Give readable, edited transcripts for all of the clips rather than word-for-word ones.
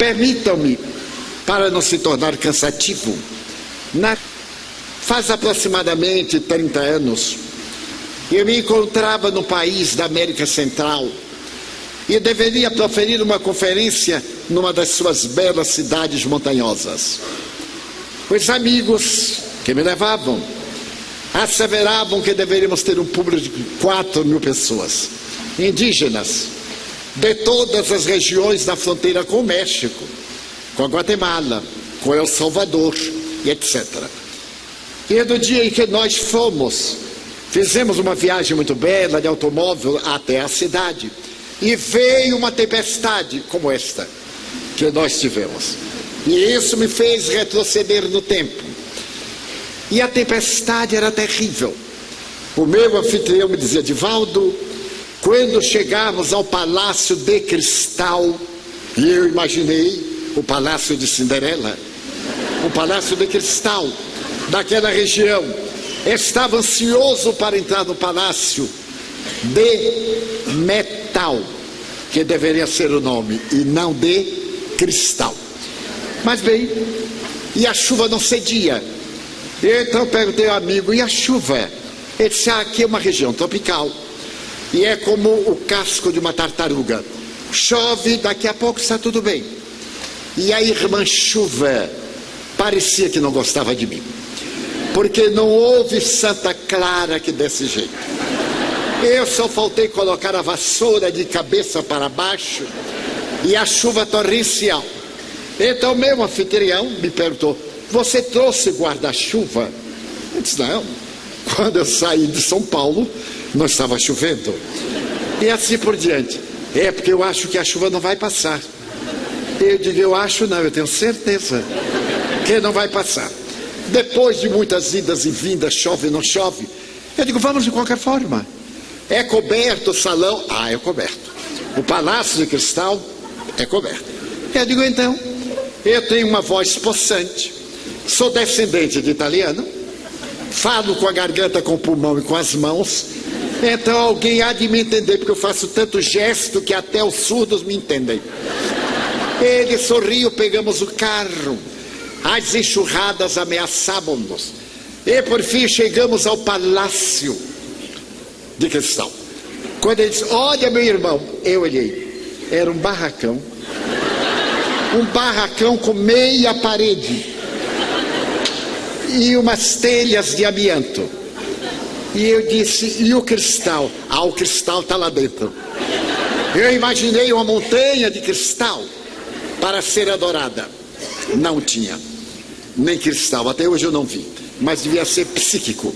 Permitam-me, para não se tornar cansativo, faz aproximadamente 30 anos, eu me encontrava no país da América Central e deveria proferir uma conferência numa das suas belas cidades montanhosas. Os amigos que me levavam asseveravam que deveríamos ter um público de 4.000 pessoas, indígenas, de todas as regiões da fronteira com o México, com a Guatemala, com El Salvador e etc. E no dia em que nós fomos, fizemos uma viagem muito bela de automóvel até a cidade, e veio uma tempestade como esta que nós tivemos. E isso me fez retroceder no tempo. E a tempestade era terrível. O meu anfitrião me dizia: Divaldo, quando chegarmos ao Palácio de Cristal, e eu imaginei o Palácio de Cinderela, o Palácio de Cristal daquela região, estava ansioso para entrar no Palácio de Metal, que deveria ser o nome, e não de Cristal. Mas bem, e a chuva não cedia. Então eu perguntei ao amigo: e a chuva? Ele disse: aqui é uma região tropical e é como o casco de uma tartaruga, chove, daqui a pouco está tudo bem. E a irmã chuva parecia que não gostava de mim, porque não houve Santa Clara que desse jeito. Eu só faltei colocar a vassoura de cabeça para baixo e a chuva torrencial. Então meu anfitrião me perguntou: você trouxe guarda-chuva? Eu disse: não, quando eu saí de São Paulo não estava chovendo. E assim por diante. É porque eu acho que a chuva não vai passar. Eu digo: eu acho não, eu tenho certeza que não vai passar. Depois de muitas idas e vindas, chove não chove, eu digo: vamos de qualquer forma. É coberto o salão? É coberto. O Palácio de Cristal é coberto. Eu digo: então, eu tenho uma voz possante, sou descendente de italiano, falo com a garganta, com o pulmão e com as mãos, então alguém há de me entender, porque eu faço tanto gesto que até os surdos me entendem. Ele sorriu, pegamos o carro, as enxurradas ameaçavam-nos, e por fim chegamos ao Palácio de Cristal. Quando ele disse: olha, meu irmão, eu olhei, era um barracão com meia parede e umas telhas de amianto. E eu disse: e o cristal? O cristal está lá dentro. Eu imaginei uma montanha de cristal para ser adorada. Não tinha nem cristal, até hoje eu não vi, mas devia ser psíquico.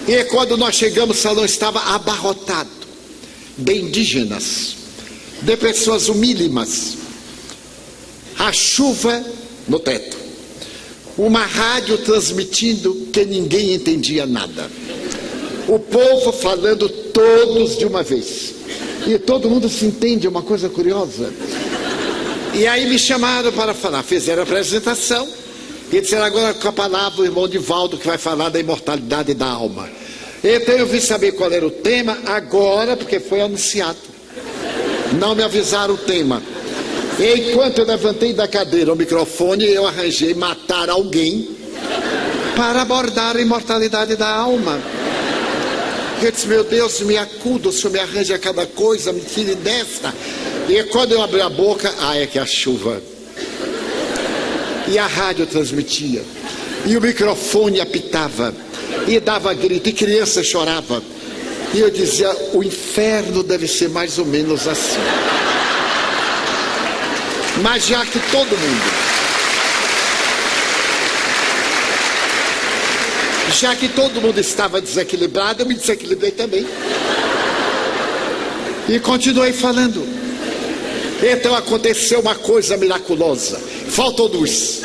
E quando nós chegamos, o salão estava abarrotado de indígenas, de pessoas humílimas, a chuva no teto, uma rádio transmitindo que ninguém entendia nada, o povo falando todos de uma vez, e todo mundo se entende, é uma coisa curiosa. E aí me chamaram para falar, fizeram a apresentação e disseram: agora com a palavra o irmão Divaldo, que vai falar da imortalidade da alma. Então eu vim saber qual era o tema agora, porque foi anunciado, não me avisaram o tema. E enquanto eu levantei da cadeira o microfone, eu arranjei matar alguém para abordar a imortalidade da alma. Eu disse: meu Deus, me acuda, o Senhor me arranja cada coisa, me tire desta. E quando eu abri a boca, é que a chuva. E a rádio transmitia, e o microfone apitava, e dava grito, e criança chorava. E eu dizia: o inferno deve ser mais ou menos assim. Mas já que todo mundo estava desequilibrado, eu me desequilibrei também. E continuei falando. Então aconteceu uma coisa miraculosa: faltou luz.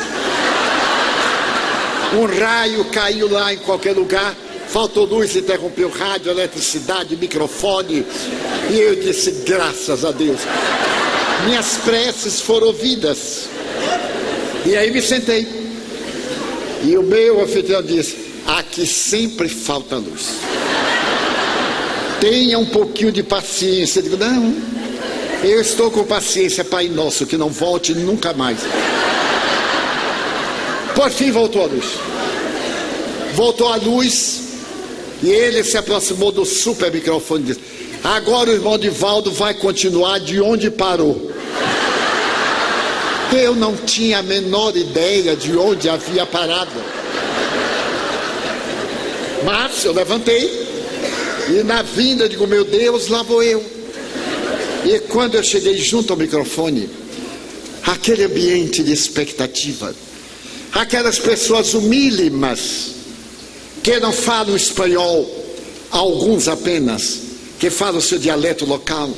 Um raio caiu lá em qualquer lugar, faltou luz, interrompeu rádio, eletricidade, microfone. E eu disse: graças a Deus, minhas preces foram ouvidas. E aí me sentei. E o meu anfitrião disse: aqui sempre falta luz. Tenha um pouquinho de paciência. Eu digo: não, Eu estou com paciência, Pai Nosso, que não volte nunca mais. Por fim voltou a luz. Voltou a luz e ele se aproximou do super microfone e disse: agora o irmão Divaldo vai continuar de onde parou. Eu não tinha a menor ideia de onde havia parado. Mas eu levantei e na vinda digo: meu Deus, lá vou eu. E quando eu cheguei junto ao microfone, aquele ambiente de expectativa, aquelas pessoas humílimas que não falam espanhol, alguns apenas, que falam o seu dialeto local.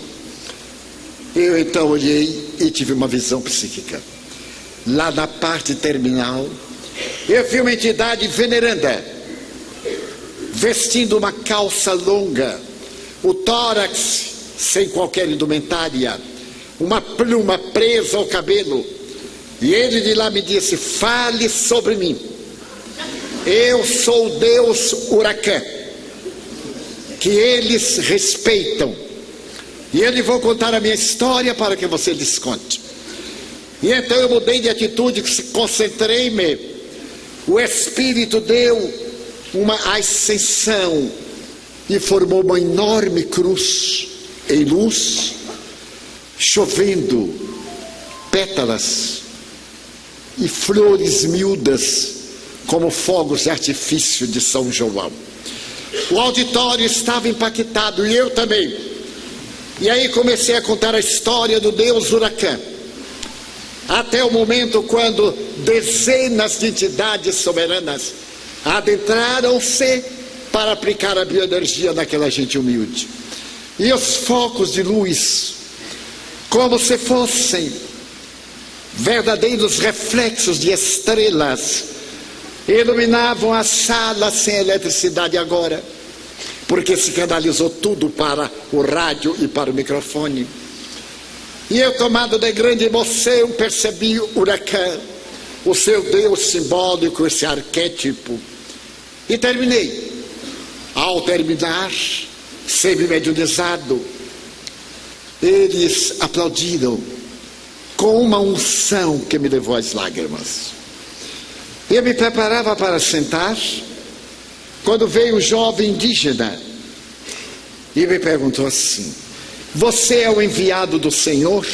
Eu então olhei e tive uma visão psíquica. Lá na parte terminal, eu vi uma entidade veneranda, vestindo uma calça longa, o tórax sem qualquer indumentária, uma pluma presa ao cabelo. E ele de lá me disse: fale sobre mim. Eu sou o Deus Huracan, que eles respeitam. E eu lhe vou contar a minha história para que você lhes conte. E então eu mudei de atitude, concentrei-me. O Espírito deu uma ascensão e formou uma enorme cruz em luz, chovendo pétalas e flores miúdas como fogos de artifício de São João. O auditório estava impactado e eu também. E aí comecei a contar a história do Deus Huracan, até o momento quando dezenas de entidades soberanas adentraram-se para aplicar a bioenergia naquela gente humilde. E os focos de luz, como se fossem verdadeiros reflexos de estrelas, iluminavam a sala sem eletricidade agora, porque se canalizou tudo para o rádio e para o microfone. E eu, tomado de grande emoção, percebi o Huracan, o seu Deus simbólico, esse arquétipo, e terminei. Ao terminar, semi-mediunizado, eles aplaudiram com uma unção que me levou às lágrimas. Eu me preparava para sentar, quando veio um jovem indígena e me perguntou assim: você é o enviado do Senhor?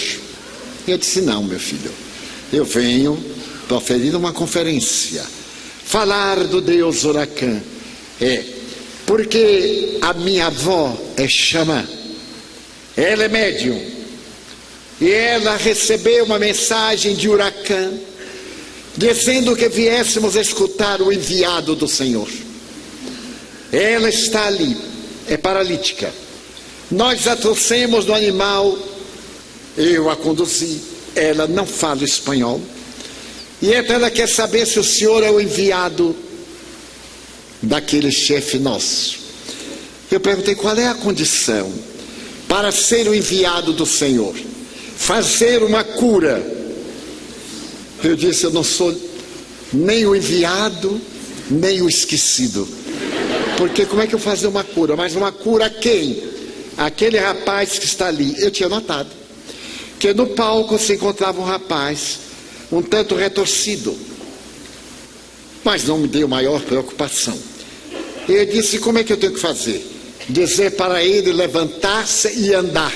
Eu disse: não, meu filho, eu venho proferir uma conferência, falar do Deus Huracan. Porque a minha avó é xamã, ela é médium, e ela recebeu uma mensagem de Huracan, dizendo que viéssemos escutar o enviado do Senhor. Ela está ali, é paralítica. Nós a trouxemos do animal, eu a conduzi, ela não fala espanhol, e então ela quer saber se o senhor é o enviado daquele chefe nosso. Eu perguntei: qual é a condição para ser o enviado do Senhor? Fazer uma cura. Eu disse: eu não sou nem o enviado, nem o esquecido. Porque como é que eu fazer uma cura? Mas uma cura a quem? Aquele rapaz que está ali. Eu tinha notado que no palco se encontrava um rapaz um tanto retorcido, mas não me deu maior preocupação. Eu disse: como é que eu tenho que fazer? Dizer para ele levantar-se e andar.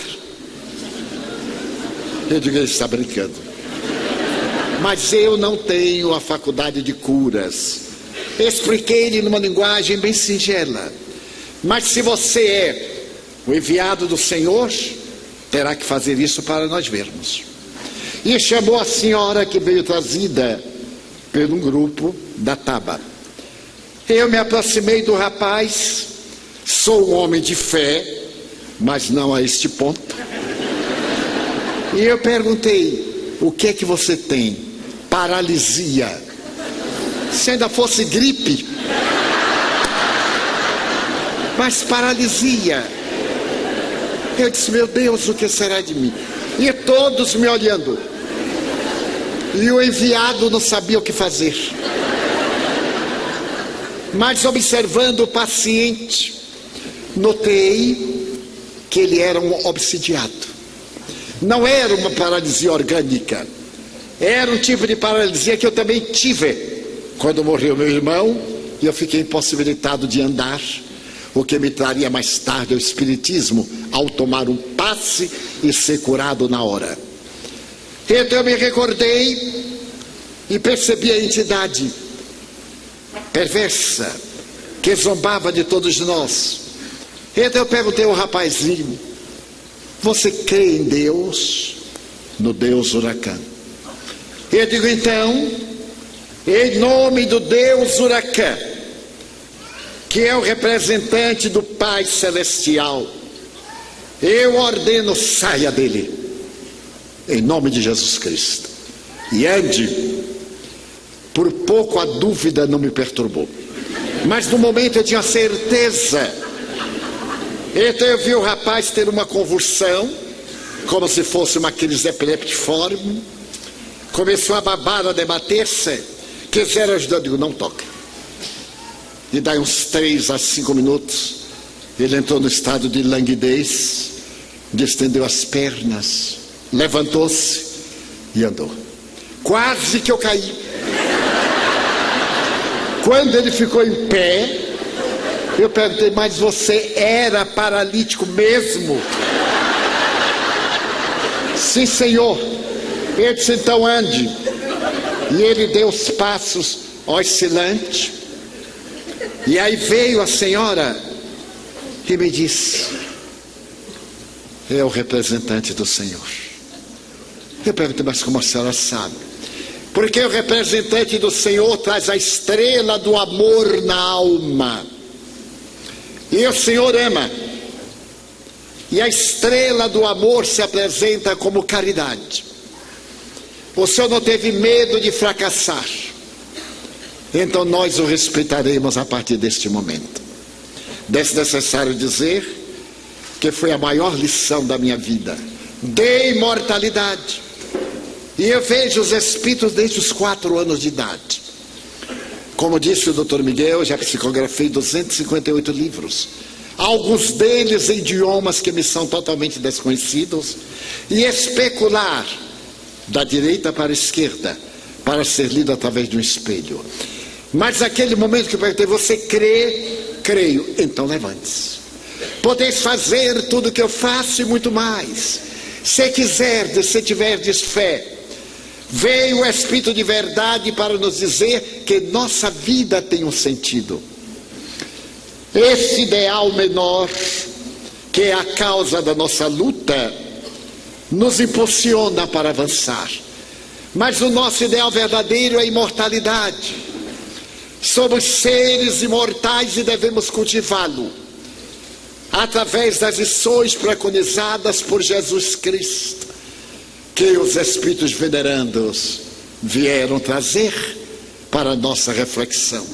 Eu digo: ele está brincando. Mas eu não tenho a faculdade de curas. Expliquei-lhe numa linguagem bem singela: mas se você é o enviado do Senhor, terá que fazer isso para nós vermos. E chamou a senhora que veio trazida por um grupo da Taba. Eu me aproximei do rapaz, sou um homem de fé, mas não a este ponto. E eu perguntei: o que é que você tem? Paralisia. Se ainda fosse gripe. Mas paralisia. Eu disse: meu Deus, o que será de mim? E todos me olhando. E o enviado não sabia o que fazer. Mas observando o paciente, notei que ele era um obsidiado. Não era uma paralisia orgânica. Era um tipo de paralisia que eu também tive quando morreu meu irmão e eu fiquei impossibilitado de andar, o que me traria mais tarde ao espiritismo ao tomar um passe e ser curado na hora. Então eu me recordei e percebi a entidade perversa que zombava de todos nós. Então eu perguntei ao rapazinho: você crê em Deus? No Deus Huracan. Eu digo: então, em nome do Deus Huracan, que é o representante do Pai Celestial, eu ordeno, saia dele, em nome de Jesus Cristo, e ande. Por pouco a dúvida não me perturbou, mas no momento eu tinha certeza. Então eu vi o rapaz ter uma convulsão, como se fosse uma crise epileptiforme, começou a babar, a debater-se, quiseram ajudar, eu digo: não toca. E daí uns 3 a 5 minutos, ele entrou no estado de languidez, distendeu as pernas, levantou-se e andou. Quase que eu caí. Quando ele ficou em pé, eu perguntei: mas você era paralítico mesmo? Sim, senhor. Ele disse: então ande. E ele deu os passos oscilantes. E aí veio a senhora que me disse: é o representante do Senhor. Eu perguntei: mas como a senhora sabe? Porque o representante do Senhor traz a estrela do amor na alma. E o Senhor ama. E a estrela do amor se apresenta como caridade. O Senhor não teve medo de fracassar. Então nós o respeitaremos a partir deste momento. Desnecessário dizer que foi a maior lição da minha vida, de imortalidade. E eu vejo os espíritos desde os 4 anos de idade. Como disse o Dr. Miguel, eu já psicografei 258 livros. Alguns deles em idiomas que me são totalmente desconhecidos. E especular da direita para a esquerda, para ser lido através de um espelho. Mas naquele momento que eu perguntei: você crê? Creio. Então levante-se. Podeis fazer tudo o que eu faço e muito mais. Se quiserdes, se tiverdes fé. Veio o Espírito de verdade para nos dizer que nossa vida tem um sentido. Esse ideal menor, que é a causa da nossa luta, nos impulsiona para avançar. Mas o nosso ideal verdadeiro é a imortalidade. Somos seres imortais e devemos cultivá-lo através das lições preconizadas por Jesus Cristo, que os espíritos venerandos vieram trazer para a nossa reflexão.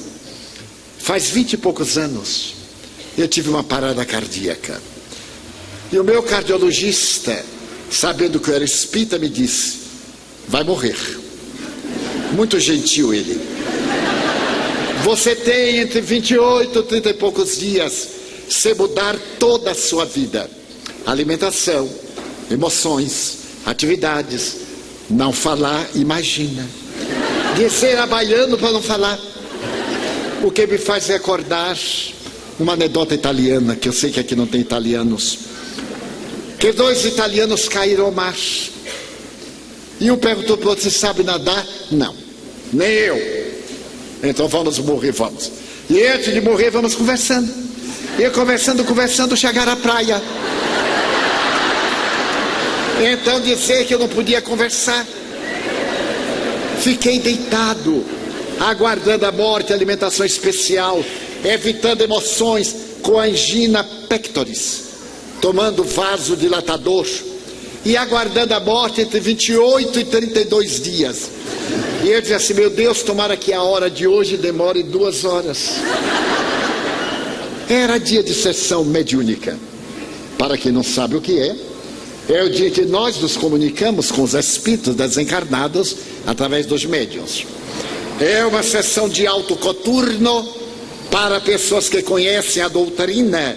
Faz 20 e poucos anos eu tive uma parada cardíaca. E o meu cardiologista, sabendo que eu era espírita, me disse: vai morrer. Muito gentil ele. Você tem entre 28 e 30 e poucos dias se mudar toda a sua vida. Alimentação, emoções, atividades. Não falar, imagina. Dizer a baiano para não falar. O que me faz recordar uma anedota italiana, que eu sei que aqui não tem italianos. Que 2 italianos caíram ao mar. E um perguntou para o outro: você sabe nadar? Não, nem eu. Então vamos morrer, vamos. E antes de morrer vamos conversando. E conversando, chegaram à praia. Então dizer que eu não podia conversar. Fiquei deitado, aguardando a morte, alimentação especial, evitando emoções, com angina pectoris, tomando vasodilatador e aguardando a morte entre 28 e 32 dias. E eu dizia assim: meu Deus, tomara que a hora de hoje demore 2 horas. Era dia de sessão mediúnica. Para quem não sabe o que é o dia que nós nos comunicamos com os espíritos desencarnados através dos médiuns. É uma sessão de alto coturno para pessoas que conhecem a doutrina.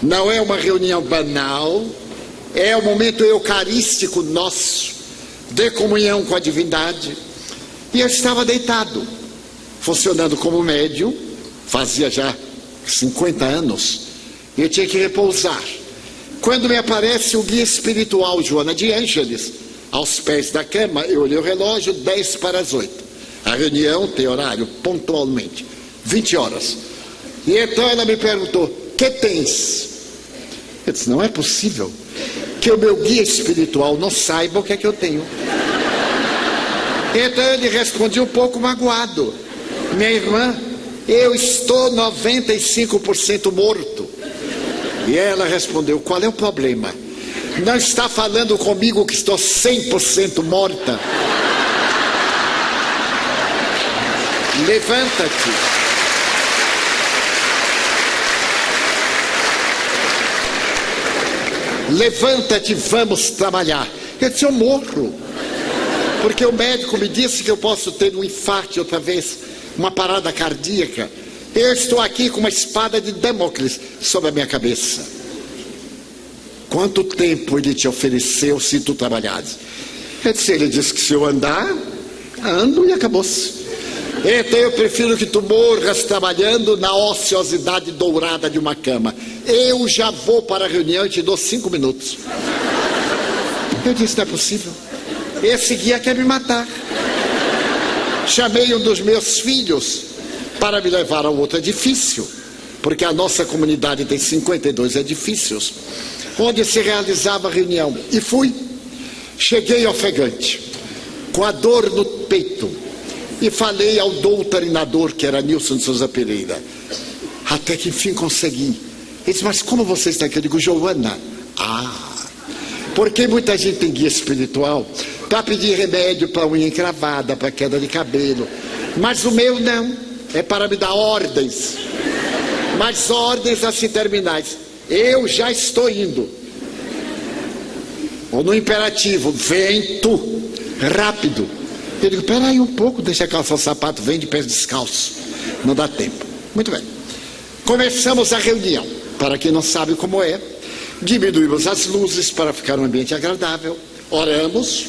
Não é uma reunião banal, é o momento eucarístico nosso, de comunhão com a divindade. E eu estava deitado, funcionando como médium, fazia já 50 anos, e eu tinha que repousar. Quando me aparece o guia espiritual Joana de Ângeles, aos pés da cama, eu olhei o relógio, 10 para as 8. A reunião tem horário, pontualmente, 20 horas. E então ela me perguntou, que tens? Eu disse, não é possível que o meu guia espiritual não saiba o que é que eu tenho. Então ele responde um pouco magoado, minha irmã, eu estou 95% morto. E ela respondeu, qual é o problema? Não está falando comigo que estou 100% morta? Levanta-te. Levanta-te, vamos trabalhar. Eu disse, eu morro. Porque o médico me disse que eu posso ter um infarto outra vez, uma parada cardíaca. Eu estou aqui com uma espada de Damocles sobre a minha cabeça. Quanto tempo ele te ofereceu se tu trabalhares? Eu disse, ele disse que se eu andar, ando e acabou-se. Então eu prefiro que tu morras trabalhando na ociosidade dourada de uma cama. Eu já vou para a reunião e te dou 5 minutos. Eu disse, não é possível. Esse guia quer me matar. Chamei um dos meus filhos para me levar a outro edifício, porque a nossa comunidade tem 52 edifícios, onde se realizava a reunião. E fui. Cheguei ofegante, com a dor no peito, e falei ao doutrinador, que era Nilson de Souza Pereira. Até que enfim consegui. Ele disse, mas como você está aqui? Eu digo, Joana. Porque muita gente tem guia espiritual para pedir remédio para unha encravada, para queda de cabelo. Mas o meu não. É para me dar ordens. Mas ordens assim terminais. Eu já estou indo. Ou no imperativo, vem tu, rápido. Eu digo, peraí um pouco, deixa calçar o sapato, vem de pés descalços. Não dá tempo. Muito bem. Começamos a reunião. Para quem não sabe como é, diminuímos as luzes para ficar um ambiente agradável. Oramos,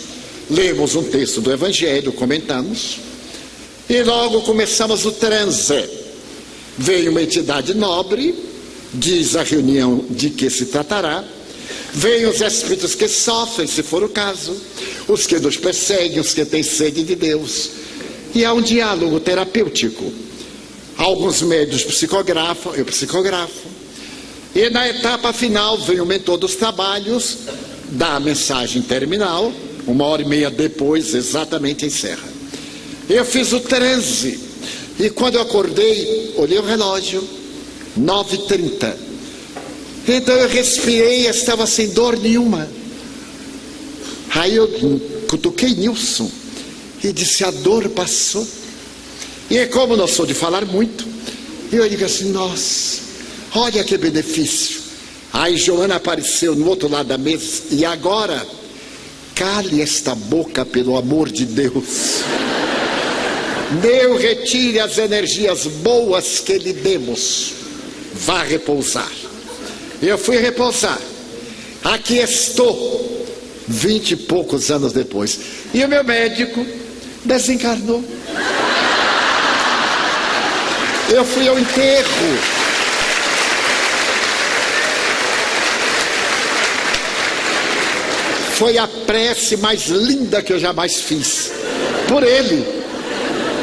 lemos um texto do Evangelho, comentamos. E logo começamos o transe. Veio uma entidade nobre, diz a reunião de que se tratará. Vêm os espíritos que sofrem, se for o caso, os que nos perseguem, os que têm sede de Deus. E há um diálogo terapêutico. Alguns médios psicografam, eu psicografo. E na etapa final vem o mentor dos trabalhos, dá a mensagem terminal, 1h30 depois exatamente encerra. Eu fiz o transe, e quando eu acordei, olhei o relógio, 9h30. Então eu respirei e estava sem dor nenhuma. Aí eu cutuquei Nilson e disse, a dor passou. E como não sou de falar muito, eu digo assim, nossa, olha que benefício. Aí Joana apareceu no outro lado da mesa, e agora, cale esta boca pelo amor de Deus. Não retire as energias boas que lhe demos. Vá repousar. Eu fui repousar. Aqui estou, 20 e poucos anos depois. E o meu médico desencarnou. Eu fui ao enterro. Foi a prece mais linda que eu jamais fiz. Por ele.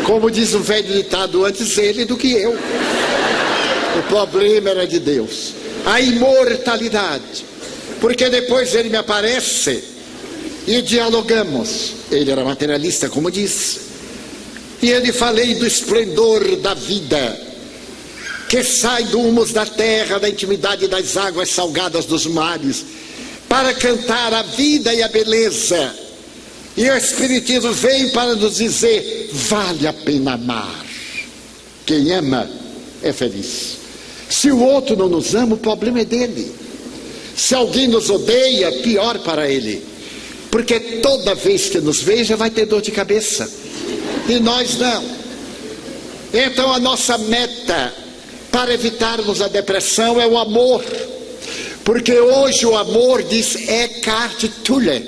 Como diz o velho ditado, antes ele do que eu. O problema era de Deus. A imortalidade. Porque depois ele me aparece e dialogamos. Ele era materialista, como disse. E eu lhe falei do esplendor da vida, que sai do humus da terra, da intimidade das águas salgadas dos mares, para cantar a vida e a beleza. E o Espiritismo vem para nos dizer, vale a pena amar. Quem ama é feliz. Se o outro não nos ama, o problema é dele. Se alguém nos odeia, pior para ele. Porque toda vez que nos veja, vai ter dor de cabeça. E nós não. Então a nossa meta para evitarmos a depressão é o amor. Porque hoje o amor, diz Eckhart Tolle,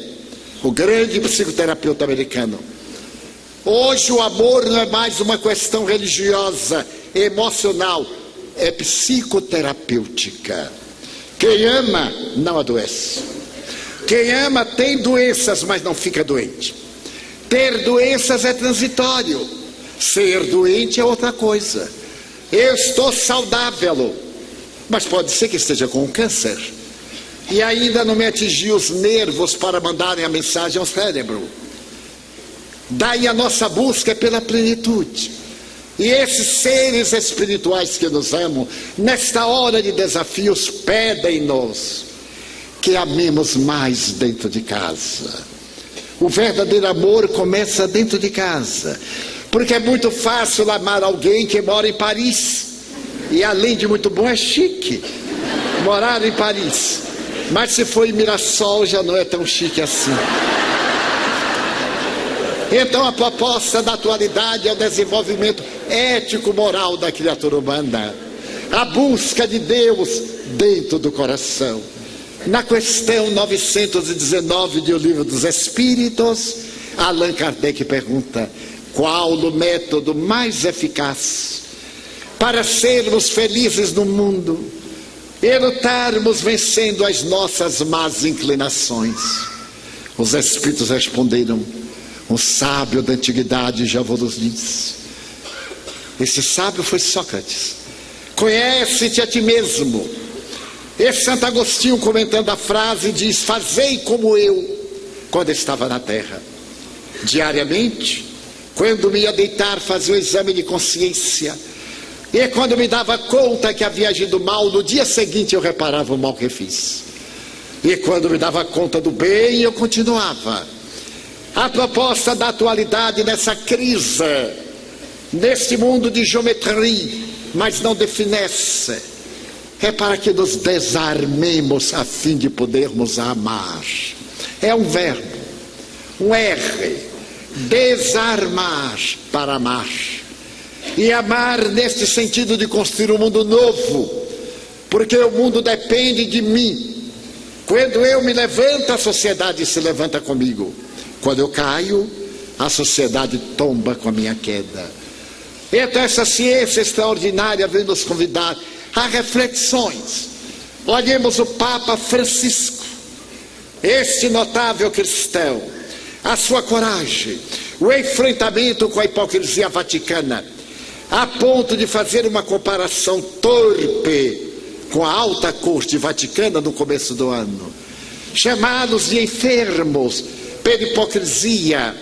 o grande psicoterapeuta americano, hoje o amor não é mais uma questão religiosa, emocional, é psicoterapêutica. Quem ama não adoece. Quem ama tem doenças, mas não fica doente. Ter doenças é transitório. Ser doente é outra coisa. Eu estou saudável, mas pode ser que esteja com câncer. E ainda não me atingiu os nervos para mandarem a mensagem ao cérebro. Daí a nossa busca é pela plenitude. E esses seres espirituais que nos amam, nesta hora de desafios, pedem-nos que amemos mais dentro de casa. O verdadeiro amor começa dentro de casa, porque é muito fácil amar alguém que mora em Paris, e além de muito bom, é chique morar em Paris, mas se for em Mirassol já não é tão chique assim. Então a proposta da atualidade é o desenvolvimento ético-moral da criatura humana, a busca de Deus dentro do coração. Na questão 919 do Livro dos Espíritos, Allan Kardec pergunta: qual o método mais eficaz para sermos felizes no mundo e lutarmos vencendo as nossas más inclinações? Os Espíritos responderam: um sábio da antiguidade já vos disse. Esse sábio foi Sócrates. Conhece-te a ti mesmo. E Santo Agostinho, comentando a frase, diz: fazei como eu quando estava na terra. Diariamente, quando me ia deitar, fazia o exame de consciência. E quando me dava conta que havia agido mal, no dia seguinte eu reparava o mal que fiz. E quando me dava conta do bem, eu continuava. A proposta da atualidade nessa crise, neste mundo de geometria, mas não de finesse, é para que nos desarmemos a fim de podermos amar. É um verbo, um R, desarmar para amar. E amar neste sentido de construir um mundo novo, porque o mundo depende de mim. Quando eu me levanto, a sociedade se levanta comigo. Quando eu caio, a sociedade tomba com a minha queda. Então essa ciência extraordinária vem nos convidar a reflexões. Olhemos o Papa Francisco, este notável cristão, a sua coragem, o enfrentamento com a hipocrisia vaticana, a ponto de fazer uma comparação torpe com a alta corte vaticana no começo do ano, chamá-los de enfermos pela hipocrisia,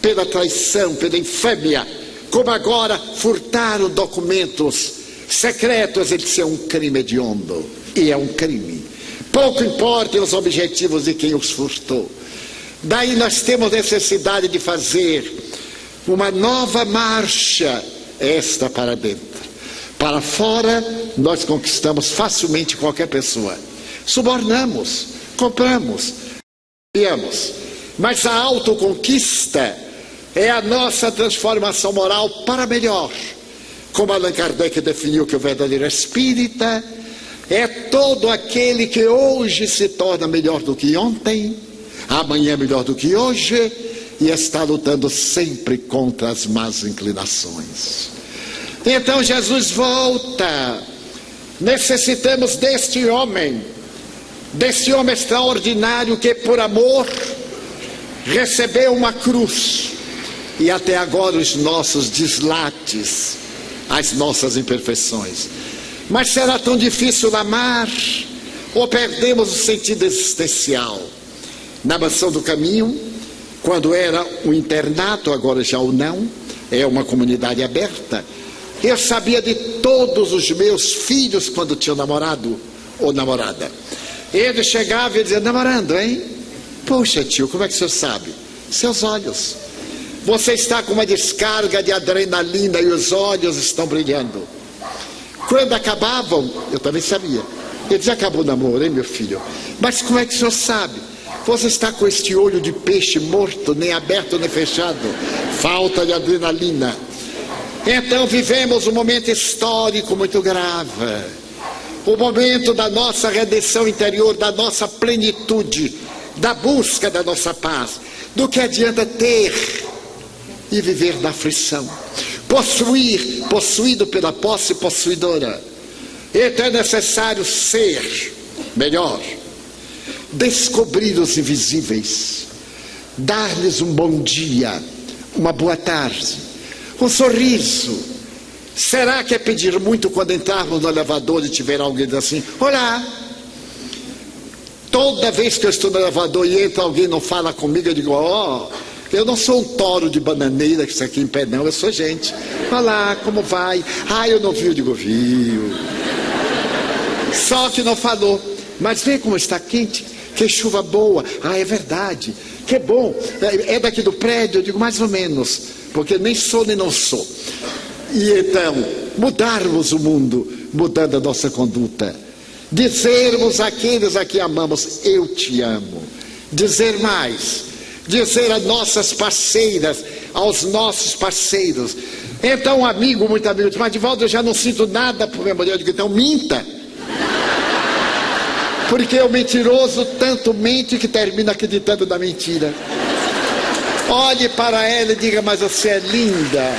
pela traição, pela infâmia, como agora furtaram documentos secretos. Isso é um crime hediondo, e é um crime. Pouco importam os objetivos de quem os furtou. Daí nós temos necessidade de fazer uma nova marcha, esta para dentro. Para fora, nós conquistamos facilmente qualquer pessoa. Subornamos, compramos, criamos. Mas a autoconquista é a nossa transformação moral para melhor. Como Allan Kardec definiu que o verdadeiro espírita é todo aquele que hoje se torna melhor do que ontem, amanhã melhor do que hoje, e está lutando sempre contra as más inclinações. Então Jesus volta. Necessitamos deste homem extraordinário que por amor recebeu uma cruz, e até agora os nossos deslates, as nossas imperfeições. Mas será tão difícil amar, ou perdemos o sentido existencial? Na Mansão do Caminho, quando era um internato, agora já o não, é uma comunidade aberta, eu sabia de todos os meus filhos quando tinham namorado ou namorada. Ele chegava e dizia: namorando, hein? Poxa, tio, como é que o senhor sabe? Seus olhos. Você está com uma descarga de adrenalina e os olhos estão brilhando. Quando acabavam, eu também sabia. Ele dizia: acabou o namoro, hein, meu filho? Mas como é que o senhor sabe? Você está com este olho de peixe morto, nem aberto nem fechado. Falta de adrenalina. Então vivemos um momento histórico muito grave. o momento da nossa redenção interior, da nossa plenitude, da busca da nossa paz. Do que adianta ter e viver da aflição? Possuir, possuído pela posse possuidora. Então é necessário ser melhor, descobrir os invisíveis, dar-lhes um bom dia, uma boa tarde, um sorriso. Será que é pedir muito quando entrarmos no elevador e tiver alguém dizendo assim: olá? Toda vez que eu estou no elevador e entra alguém e não fala comigo, eu digo: ó, eu não sou um toro de bananeira que está aqui em pé, não, eu sou gente. Olá, como vai? Ah, eu não vi, eu digo: viu. Só que não falou. Mas vê como está quente, que chuva boa. Ah, é verdade, que bom. É daqui do prédio? Eu digo: mais ou menos, porque nem sou nem não sou. E então, mudarmos o mundo, mudando a nossa conduta. Dizermos àqueles a quem amamos: eu te amo. Dizer mais, dizer às nossas parceiras, aos nossos parceiros. Então, um amigo, muito amigo, diz: mas Divaldo, eu já não sinto nada por minha mulher. Eu digo: então minta. Porque o mentiroso tanto mente que termina acreditando na mentira. Olhe para ela e diga: mas você é linda.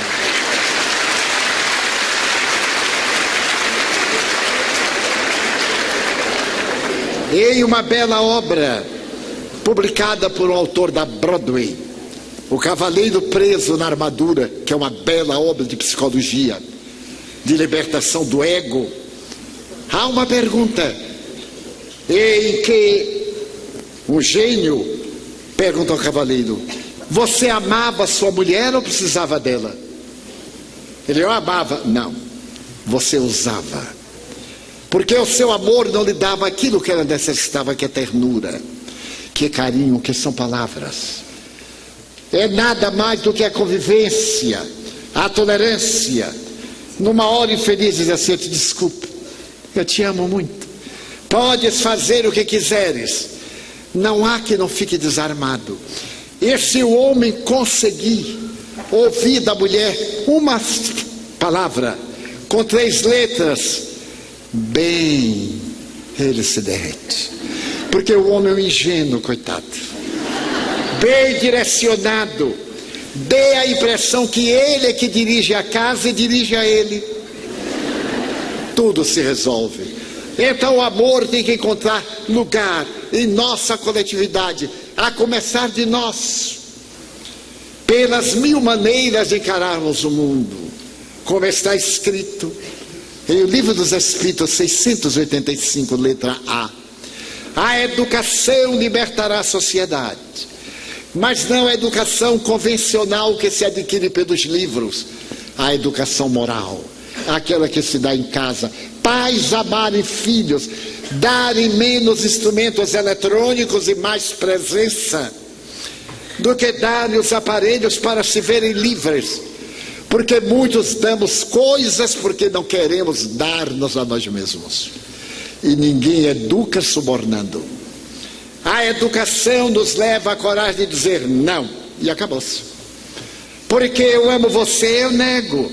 Em uma bela obra publicada por um autor da Broadway, O Cavaleiro Preso na Armadura, que é uma bela obra de psicologia, de libertação do ego, há uma pergunta em que um gênio pergunta ao cavaleiro: você amava sua mulher ou precisava dela? Ele: eu amava. Não, você usava. Porque o seu amor não lhe dava aquilo que ela necessitava, que é ternura, que é carinho, que são palavras. É nada mais do que a convivência, a tolerância. Numa hora infeliz, diz assim: eu te desculpo, eu te amo muito. Podes fazer o que quiseres, não há que não fique desarmado. E se o homem conseguir ouvir da mulher uma palavra com 3 letras, bem, ele se derrete. Porque o homem é um ingênuo, coitado. Bem direcionado, dê a impressão que ele é que dirige a casa e dirige a ele. Tudo se resolve. Então o amor tem que encontrar lugar em nossa coletividade, a começar de nós, pelas 1000 maneiras de encararmos o mundo, como está escrito em o Livro dos Espíritos 685, letra A. A educação libertará a sociedade, mas não a educação convencional que se adquire pelos livros, a educação moral, aquela que se dá em casa. Pais amarem filhos, darem menos instrumentos eletrônicos e mais presença, do que darem os aparelhos para se verem livres. Porque muitos damos coisas porque não queremos dar-nos a nós mesmos. E ninguém educa subornando. A educação nos leva à coragem de dizer não, e acabou-se. Porque eu amo você, eu nego.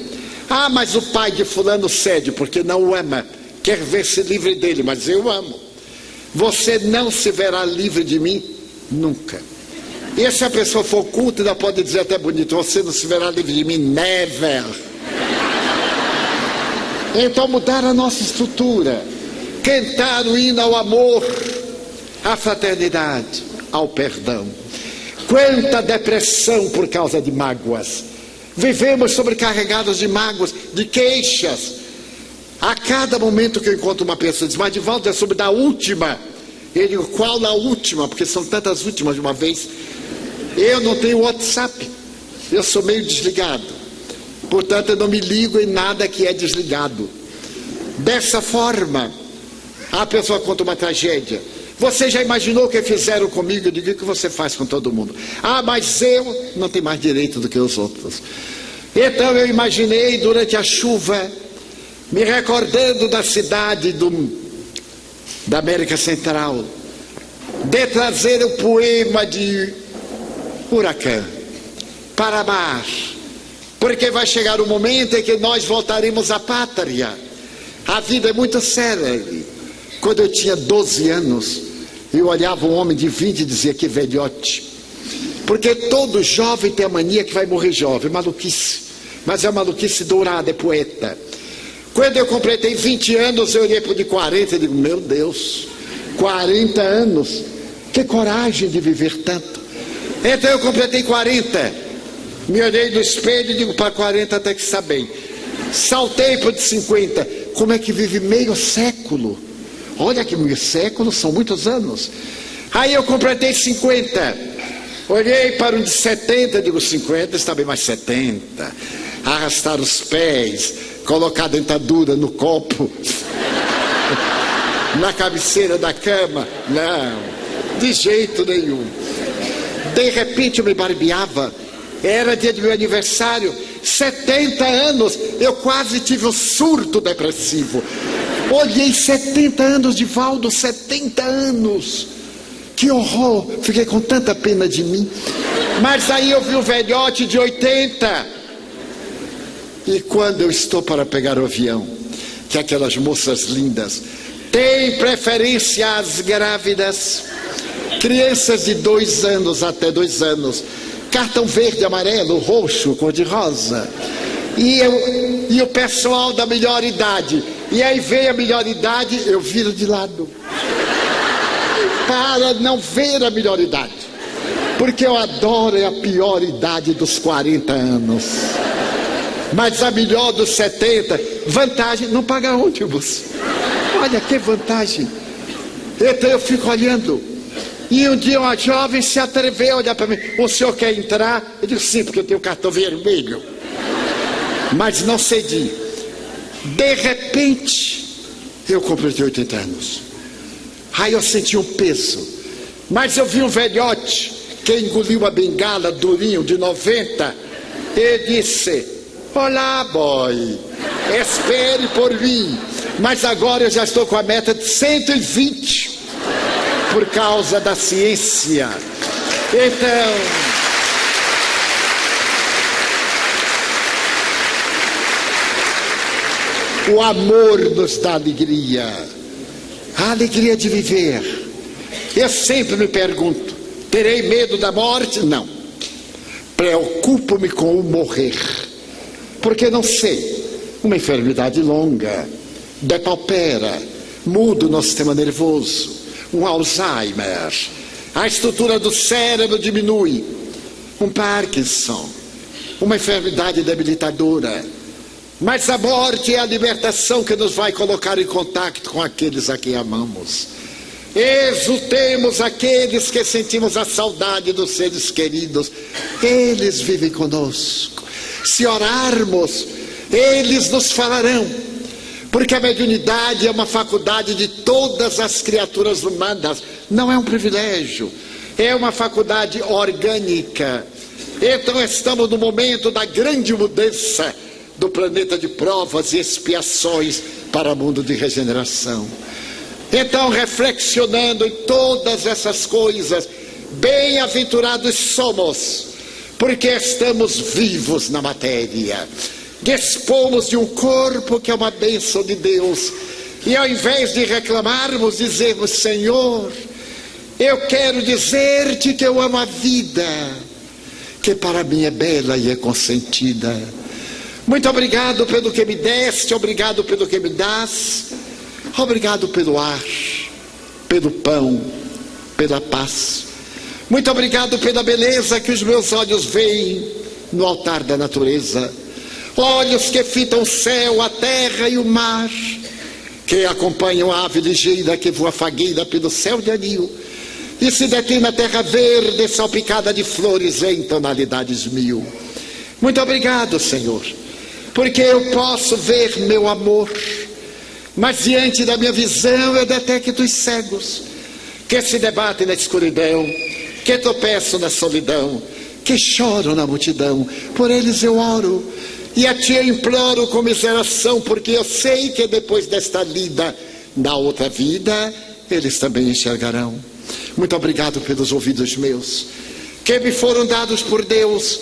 Ah, mas o pai de fulano cede porque não o ama, quer ver-se livre dele, mas eu amo. Você não se verá livre de mim nunca. E se a pessoa for culta, ainda pode dizer até bonito: você não se verá livre de mim, never. Então mudar a nossa estrutura, cantar o hino ao amor, à fraternidade, ao perdão. Quanta depressão por causa de mágoas. Vivemos sobrecarregados de mágoas, de queixas. A cada momento que eu encontro uma pessoa, diz: mas Divaldo, é sobre da última. Eu digo: qual a última? Porque são tantas últimas de uma vez. Eu não tenho WhatsApp, eu sou meio desligado, portanto eu não me ligo em nada que é desligado. Dessa forma, a pessoa conta uma tragédia: você já imaginou o que fizeram comigo? Eu digo: o que você faz com todo mundo? Ah, mas eu não tenho mais direito do que os outros. Então eu imaginei durante a chuva, me recordando da cidade da América Central, de trazer o poema de Huracán para amar, porque vai chegar o momento em que nós voltaremos à pátria, A vida é muito célere. Quando eu tinha 12 anos, eu olhava um homem de 20 e dizia: que velhote. Porque todo jovem tem a mania que vai morrer jovem, maluquice. Mas é maluquice dourada, é poeta. Quando eu completei 20 anos, eu olhei para o de 40 e digo: meu Deus, 40 anos, que coragem de viver tanto. Então eu completei 40, me olhei no espelho e digo: para 40 até que está bem. Saltei para o de 50, como é que vive meio século? Olha que meio século são muitos anos. Aí eu completei 50, olhei para um de 70 e digo: 50 está bem, mais 70. Arrastar os pés, colocar a dentadura no copo, na cabeceira da cama, não, de jeito nenhum. De repente eu me barbeava, era dia do meu aniversário, 70 anos, eu quase tive um surto depressivo. Olhei, 70 anos de Valdo, 70 anos, que horror, fiquei com tanta pena de mim. Mas aí eu vi um velhote de 80. E quando eu estou para pegar o avião, que aquelas moças lindas têm preferência às grávidas, crianças de 2 anos até 2 anos, cartão verde, amarelo, roxo, cor-de-rosa, e o pessoal da melhor idade, e aí vem a melhor idade, eu viro de lado, para não ver a melhor idade, porque eu adoro a pior idade dos 40 anos. Mas a melhor dos 70, vantagem, não paga ônibus. Olha que vantagem. Então eu fico olhando. E um dia uma jovem se atreveu a olhar para mim: o senhor quer entrar? Eu digo: sim, porque eu tenho cartão vermelho. Mas não cedi. De repente, eu completei 80 anos. Aí eu senti um peso. Mas eu vi um velhote que engoliu a bengala, durinho, de 90, e disse: olá, boy, espere por mim. Mas agora eu já estou com a meta de 120, por causa da ciência. Então, o amor nos dá alegria, a alegria de viver. Eu sempre me pergunto: terei medo da morte? Não. Preocupo-me com o morrer. Porque não sei, uma enfermidade longa, depaupera, muda o nosso sistema nervoso, um Alzheimer, a estrutura do cérebro diminui, um Parkinson, uma enfermidade debilitadora. Mas a morte é a libertação que nos vai colocar em contato com aqueles a quem amamos. Exultemos aqueles que sentimos a saudade dos seres queridos, eles vivem conosco. Se orarmos, eles nos falarão, porque a mediunidade é uma faculdade de todas as criaturas humanas, não é um privilégio, é uma faculdade orgânica. Então estamos no momento da grande mudança do planeta de provas e expiações para o mundo de regeneração. Então, reflexionando em todas essas coisas, bem-aventurados somos, porque estamos vivos na matéria, dispomos de um corpo que é uma bênção de Deus, e ao invés de reclamarmos, dizemos: Senhor, eu quero dizer-te que eu amo a vida, que para mim é bela e é consentida. Muito obrigado pelo que me deste, obrigado pelo que me dás, obrigado pelo ar, pelo pão, pela paz. Muito obrigado pela beleza que os meus olhos veem no altar da natureza. Olhos que fitam o céu, a terra e o mar, que acompanham a ave ligeira que voa fagueira pelo céu de anil e se detém na terra verde salpicada de flores em tonalidades mil. Muito obrigado, Senhor, porque eu posso ver meu amor, mas diante da minha visão eu detecto os cegos que se debatem na escuridão, que tropeçam na solidão, que choram na multidão. Por eles eu oro, e a ti eu imploro comiseração, porque eu sei que depois desta lida, na outra vida, eles também enxergarão. Muito obrigado pelos ouvidos meus, que me foram dados por Deus,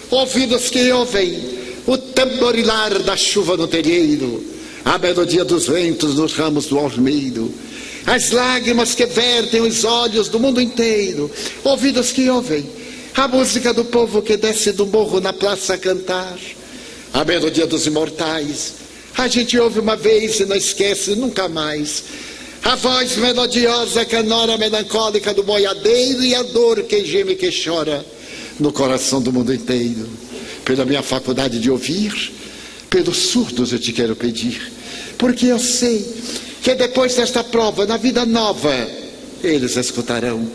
ouvidos que ouvem o tamborilar da chuva no terreiro, a melodia dos ventos nos ramos do almeiro, as lágrimas que vertem os olhos do mundo inteiro, ouvidos que ouvem a música do povo que desce do morro na praça a cantar, a melodia dos imortais. A gente ouve uma vez e não esquece nunca mais. A voz melodiosa, canora, melancólica do boiadeiro e a dor que geme e que chora no coração do mundo inteiro. Pela minha faculdade de ouvir, pelos surdos eu te quero pedir, porque eu sei que depois desta prova, na vida nova, eles escutarão.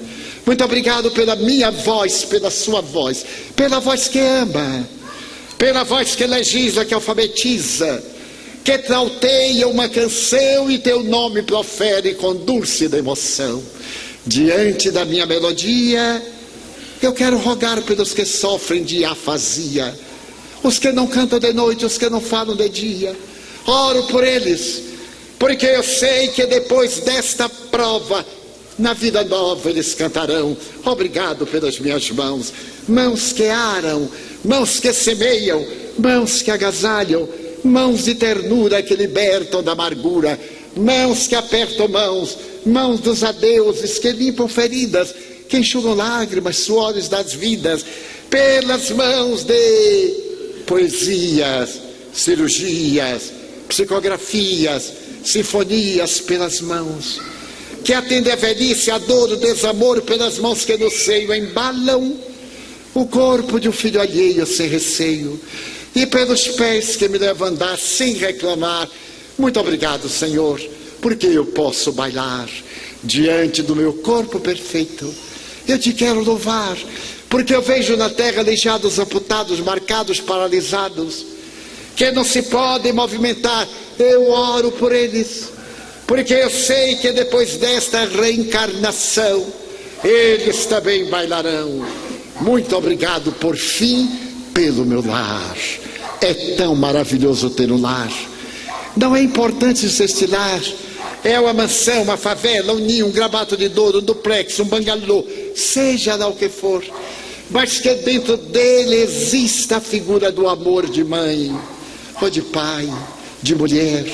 Muito obrigado pela minha voz, pela sua voz, pela voz que ama, pela voz que legisla, que alfabetiza, que trauteia uma canção e teu nome profere com dúlcida emoção. Diante da minha melodia, eu quero rogar pelos que sofrem de afasia, os que não cantam de noite, os que não falam de dia. Oro por eles, porque eu sei que depois desta prova, na vida nova eles cantarão. Obrigado pelas minhas mãos, mãos que aram, mãos que semeiam, mãos que agasalham, mãos de ternura que libertam da amargura, mãos que apertam mãos, mãos dos adeuses que limpam feridas, que enxugam lágrimas, suores das vidas, pelas mãos de poesias, cirurgias, psicografias, sinfonias, pelas mãos que atendem a velhice, a dor, o desamor, pelas mãos que no seio embalam o corpo de um filho alheio sem receio, e pelos pés que me levam a andar sem reclamar. Muito obrigado, Senhor, porque eu posso bailar diante do meu corpo perfeito. Eu te quero louvar, porque eu vejo na terra aleijados, amputados, marcados, paralisados, que não se podem movimentar. Eu oro por eles, porque eu sei que depois desta reencarnação, eles também bailarão. Muito obrigado, por fim, pelo meu lar. É tão maravilhoso ter um lar. Não é importante se este lar é uma mansão, uma favela, um ninho, um gravato de ouro, um duplex, um bangalô, seja lá o que for, mas que dentro dele exista a figura do amor de mãe, ou de pai, de mulher,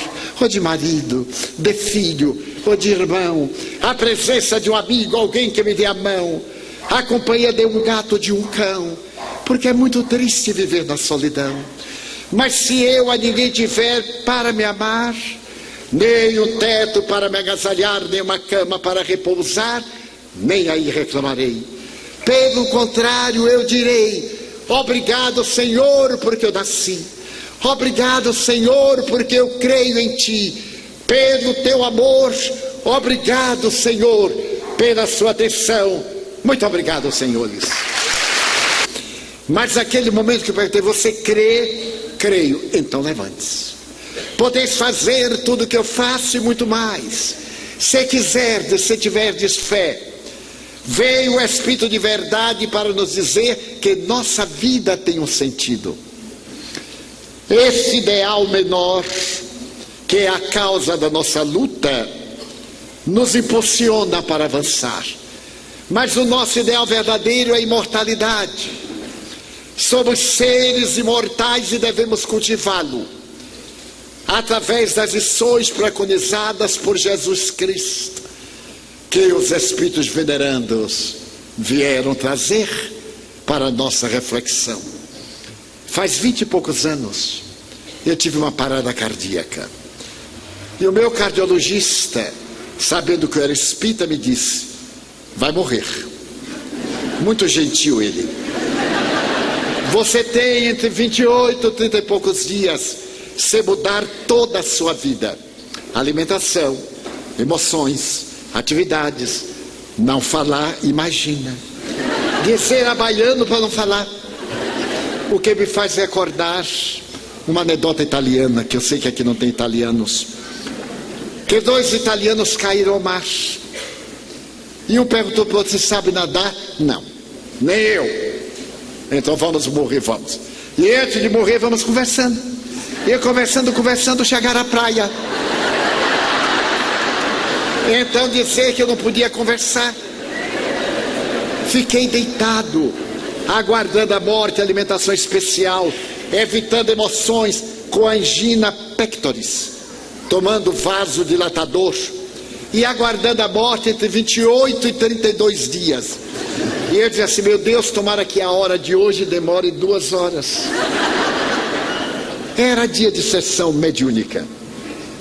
ou de marido, de filho, ou de irmão, a presença de um amigo, alguém que me dê a mão, a companhia de um gato ou de um cão, porque é muito triste viver na solidão. Mas se eu a ninguém tiver para me amar, nem um teto para me agasalhar, nem uma cama para repousar, nem aí reclamarei. Pelo contrário, eu direi: obrigado, Senhor, porque eu nasci. Obrigado, Senhor, porque eu creio em Ti. Pelo Teu amor, obrigado, Senhor, pela Sua atenção. Muito obrigado, senhores. Mas naquele momento que eu perguntei: você crê? Creio. Então levante-se. Podeis fazer tudo o que eu faço e muito mais, se quiserdes, se tiverdes fé. Veio o Espírito de verdade para nos dizer que nossa vida tem um sentido. Esse ideal menor, que é a causa da nossa luta, nos impulsiona para avançar. Mas o nosso ideal verdadeiro é a imortalidade. Somos seres imortais e devemos cultivá-lo através das lições preconizadas por Jesus Cristo, que os Espíritos venerandos vieram trazer para a nossa reflexão. Faz 20 e poucos anos eu tive uma parada cardíaca, e o meu cardiologista, sabendo que eu era espírita, me disse: vai morrer. Muito gentil ele. Você tem entre 28 e 30 e poucos dias, se mudar toda a sua vida. Alimentação, emoções, atividades. Não falar, imagina. Dizer a baiano para não falar. O que me faz recordar uma anedota italiana, que eu sei que aqui não tem italianos, que 2 italianos caíram ao mar. E um perguntou para o outro: você sabe nadar? Não, nem eu. Então vamos morrer, vamos. E antes de morrer, vamos conversando. E conversando, chegaram à praia. Então dizer que eu não podia conversar. Fiquei deitado, aguardando a morte, alimentação especial, evitando emoções, com angina pectoris. tomando vasodilatador e aguardando a morte entre 28 e 32 dias. E eu dizia assim: meu Deus, tomara que a hora de hoje demore 2 horas. Era dia de sessão mediúnica.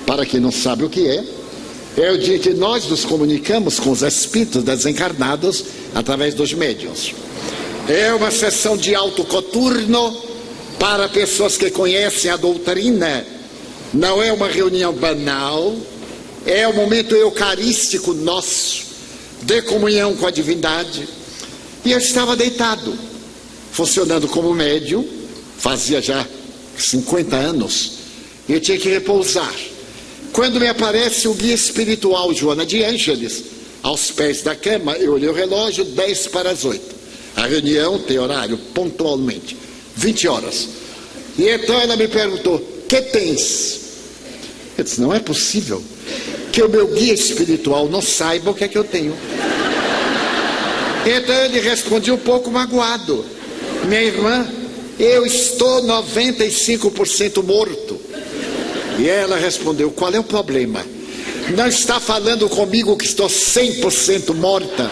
Para quem não sabe o que é o dia que nós nos comunicamos com os espíritos desencarnados através dos médiuns. É uma sessão de alto coturno para pessoas que conhecem a doutrina. Não é uma reunião banal, é um momento eucarístico nosso, de comunhão com a divindade. E eu estava deitado, funcionando como médium, fazia já 50 anos, e eu tinha que repousar. Quando me aparece o guia espiritual Joana de Ângeles, aos pés da cama, eu olhei o relógio, 10 para as 8. A reunião tem horário, pontualmente, 20 horas. E então ela me perguntou: que tens? Eu disse: não é possível que o meu guia espiritual não saiba o que é que eu tenho. Então ele respondia um pouco magoado: minha irmã, eu estou 95% morto. E ela respondeu: qual é o problema? Não está falando comigo que estou 100% morta?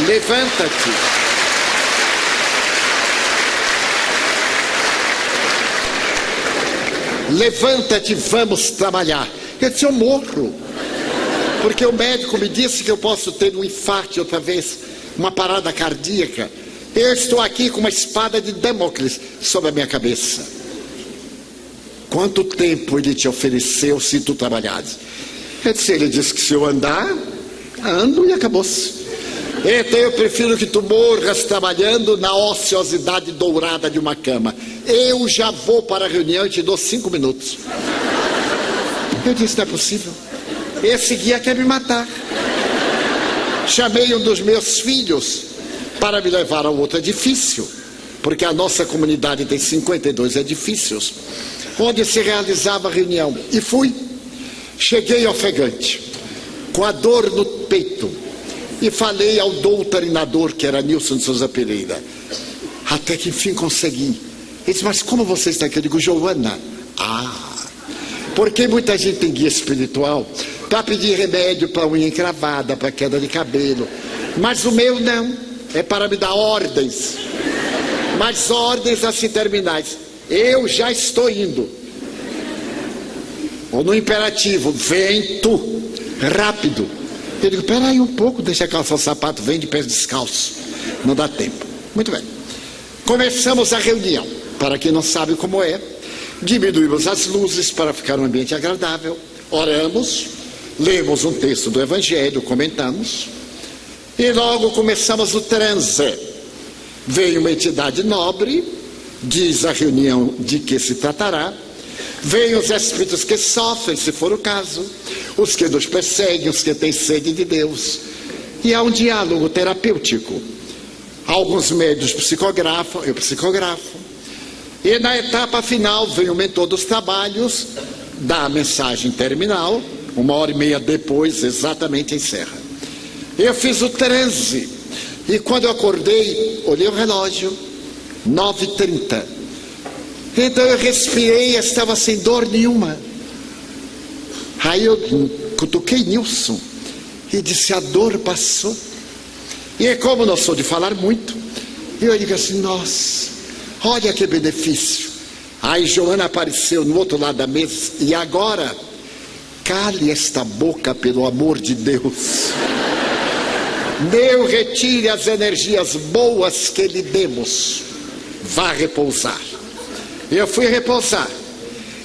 Levanta-te. Levanta-te, vamos trabalhar. Eu disse: eu morro. Porque o médico me disse que eu posso ter um infarto outra vez, uma parada cardíaca. Eu estou aqui com uma espada de Damocles sobre a minha cabeça. Quanto tempo ele te ofereceu se tu trabalhares? Eu disse: ele disse que se eu andar, ando e acabou-se. Então eu prefiro que tu morras trabalhando na ociosidade dourada de uma cama. Eu já vou para a reunião e te dou 5 minutos. Eu disse: não é possível. Esse guia quer me matar. Chamei um dos meus filhos para me levar a outro edifício, porque a nossa comunidade tem 52 edifícios, onde se realizava a reunião. E fui. Cheguei ofegante, com a dor no peito, e falei ao doutrinador, que era Nilson de Souza Pereira. Até que enfim consegui. Ele disse: mas como você está aqui? Eu digo: Joana. Porque muita gente tem guia espiritual para pedir remédio para unha encravada, para queda de cabelo. Mas o meu não. É para me dar ordens. Mas ordens assim terminais. Eu já estou indo. Ou no imperativo: vem tu, rápido. Eu digo: peraí um pouco, deixa calçar o sapato, vem de pés descalços. Não dá tempo. Muito bem. Começamos a reunião. Para quem não sabe como é, diminuímos as luzes para ficar um ambiente agradável. Oramos, lemos um texto do Evangelho, comentamos. E logo começamos o transe. Veio uma entidade nobre, diz a reunião de que se tratará. Vêm os espíritos que sofrem, se for o caso, os que nos perseguem, os que têm sede de Deus. E há um diálogo terapêutico. Alguns médios psicografam, eu psicografo. E na etapa final vem o mentor dos trabalhos, dá a mensagem terminal, 1h30 depois exatamente encerra. Eu fiz o transe, e quando eu acordei, olhei o relógio, 9h30. Então eu respirei e estava sem dor nenhuma. Aí eu cutuquei Nilson e disse: a dor passou. E como não sou de falar muito, eu digo assim: nossa, olha que benefício. Aí Joana apareceu no outro lado da mesa: e agora, cale esta boca pelo amor de Deus. Não retire as energias boas que lhe demos. Vá repousar. Eu fui repousar.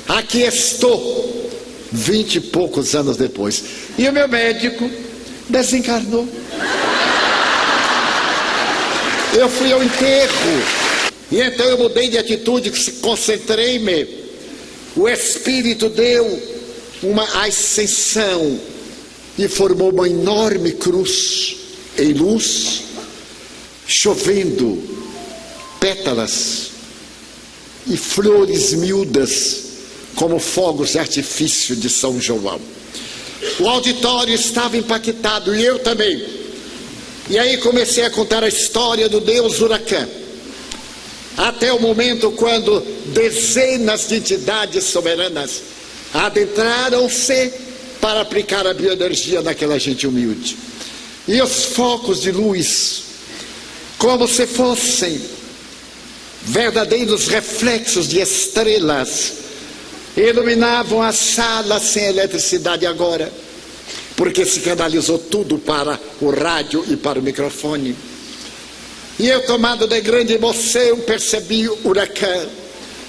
Aqui estou, 20 e poucos anos depois. E o meu médico desencarnou. Eu fui ao enterro. E então eu mudei de atitude, concentrei-me. O Espírito deu uma ascensão e formou uma enorme cruz em luz, chovendo pétalas e flores miúdas como fogos de artifício de São João. O auditório estava impactado e eu também. E aí comecei a contar a história do Deus Huracão. até o momento quando dezenas de entidades soberanas adentraram-se para aplicar a bioenergia naquela gente humilde. E os focos de luz, como se fossem verdadeiros reflexos de estrelas, iluminavam a sala sem eletricidade agora, porque se canalizou tudo para o rádio e para o microfone. E eu, tomado de grande emoção, percebi o Huracan,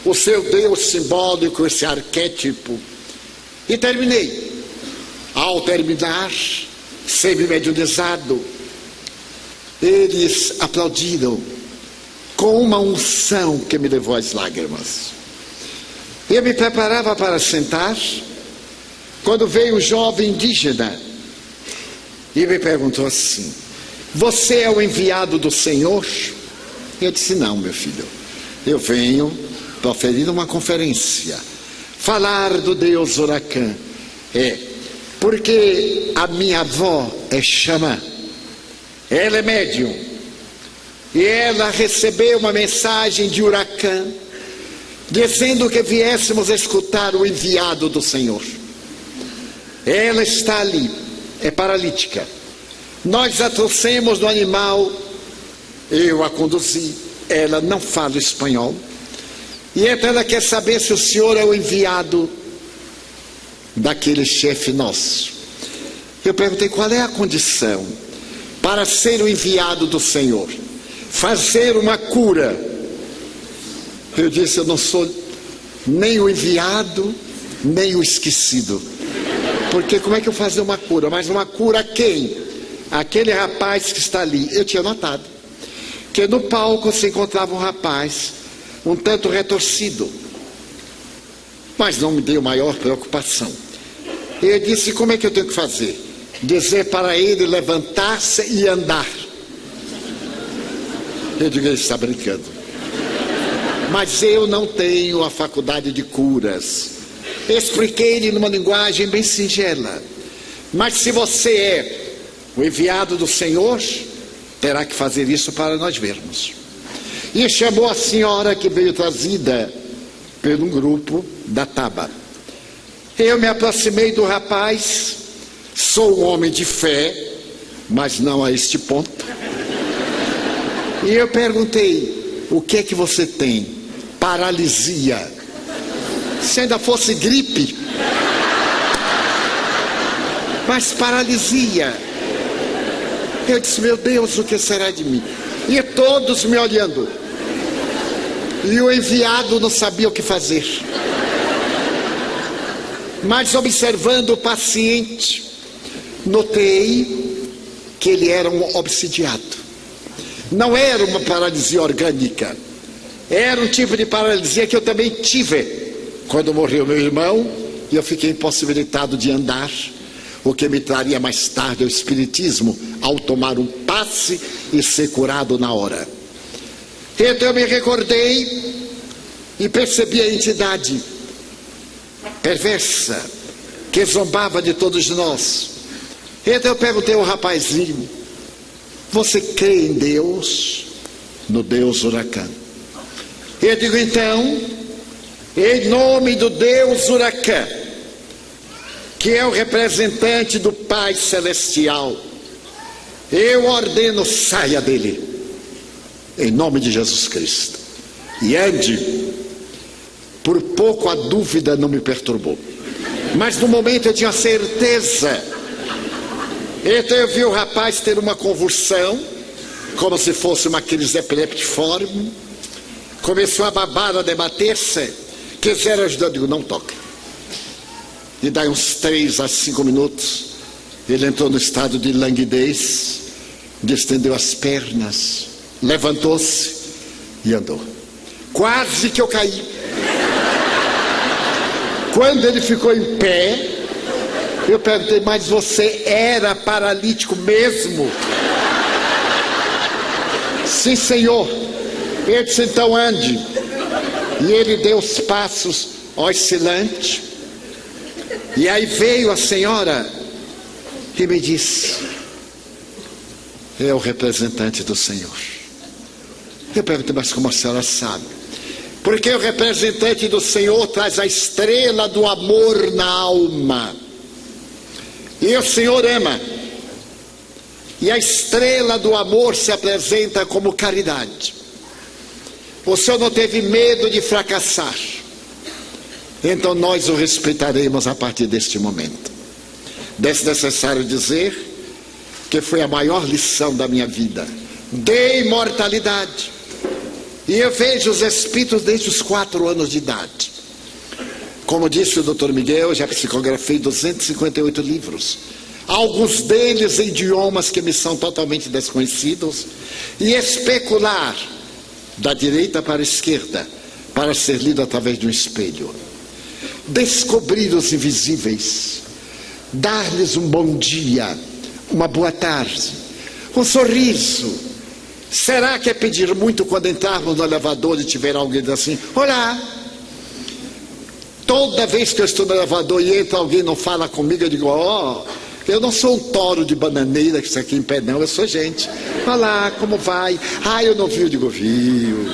o seu Deus simbólico, esse arquétipo, e terminei. Ao terminar, semi-mediunizado, eles aplaudiram com uma unção que me levou às lágrimas. Eu me preparava para sentar, quando veio um jovem indígena e me perguntou assim: você é o enviado do Senhor? Eu disse: não, meu filho, eu venho proferir uma conferência, falar do Deus Huracan. Porque a minha avó é xamã, ela é médium, e ela recebeu uma mensagem de Huracan, dizendo que viéssemos escutar o enviado do Senhor. Ela está ali, é paralítica. Nós a trouxemos no animal, eu a conduzi, ela não fala espanhol, e então ela quer saber se o senhor é o enviado daquele chefe nosso. Eu perguntei: qual é a condição para ser o enviado do Senhor? Fazer uma cura. Eu disse: eu não sou nem o enviado, nem o esquecido. Porque como é que eu fazer uma cura? Mas uma cura a quem? Aquele rapaz que está ali. Eu tinha notado que no palco se encontrava um rapaz um tanto retorcido, mas não me deu maior preocupação. Eu disse: como é que eu tenho que fazer? Dizer para ele levantar-se e andar. Eu digo: ele está brincando. Mas eu não tenho a faculdade de curas. Expliquei-lhe numa linguagem bem singela: mas se você é o enviado do Senhor, terá que fazer isso para nós vermos. E chamou a senhora que veio trazida por um grupo da Taba. Eu me aproximei do rapaz, sou um homem de fé, mas não a este ponto. E eu perguntei: o que é que você tem? Paralisia. Se ainda fosse gripe. Mas paralisia. Eu disse: meu Deus, o que será de mim? E todos me olhando. E o enviado não sabia o que fazer. Mas observando o paciente, notei que ele era um obsidiado. Não era uma paralisia orgânica. Era um tipo de paralisia que eu também tive quando morreu meu irmão e eu fiquei impossibilitado de andar, o que me traria mais tarde ao espiritismo, ao tomar um passe e ser curado na hora. Então eu me recordei e percebi a entidade perversa que zombava de todos nós. Então eu perguntei ao rapazinho: você crê em Deus? No Deus Huracan. Eu digo: então, em nome do Deus Huracan, que é o representante do Pai Celestial, eu ordeno, saia dele, em nome de Jesus Cristo, e ande. Por pouco a dúvida não me perturbou, mas no momento eu tinha certeza. Então eu vi o rapaz ter uma convulsão, como se fosse uma crise epileptiforme, começou a babar, a debater-se, quiseram ajudar. Eu digo: não toca. E daí uns 3 a 5 minutos, ele entrou no estado de languidez, distendeu as pernas, levantou-se e andou. Quase que eu caí. Quando ele ficou em pé, eu perguntei: mas você era paralítico mesmo? Sim, senhor. Ele disse: então ande. E ele deu os passos oscilantes. E aí veio a senhora e me disse: é o representante do Senhor. Eu pergunto, mas como a senhora sabe? Porque o representante do Senhor traz a estrela do amor na alma. E o Senhor ama. E a estrela do amor se apresenta como caridade. O Senhor não teve medo de fracassar. Então nós o respeitaremos a partir deste momento. Desnecessário dizer que foi a maior lição da minha vida. De imortalidade. E eu vejo os espíritos desde os 4 anos de idade. Como disse o Dr. Miguel, eu já psicografei 258 livros. Alguns deles em idiomas que me são totalmente desconhecidos. E especular da direita para a esquerda, para ser lido através de um espelho. Descobrir os invisíveis. Dar-lhes um bom dia, uma boa tarde, um sorriso. Será que é pedir muito quando entrarmos no elevador e tiver alguém dizendo assim, olá? Toda vez que eu estou no elevador e entra alguém e não fala comigo, eu digo, eu não sou um touro de bananeira que está aqui em pé, não, eu sou gente. Olá, como vai? Eu não vi, eu digo, viu.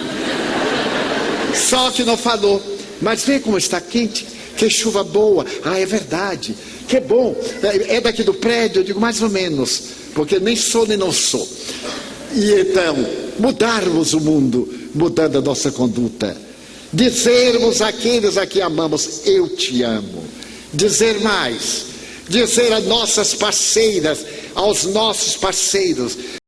Só que não falou. Mas vê como está quente, que chuva boa. É verdade, que bom. É daqui do prédio, eu digo, mais ou menos, porque nem sou nem não sou. E então, mudarmos o mundo, mudando a nossa conduta. Dizermos àqueles a quem amamos, eu te amo. Dizer mais, dizer às nossas parceiras, aos nossos parceiros,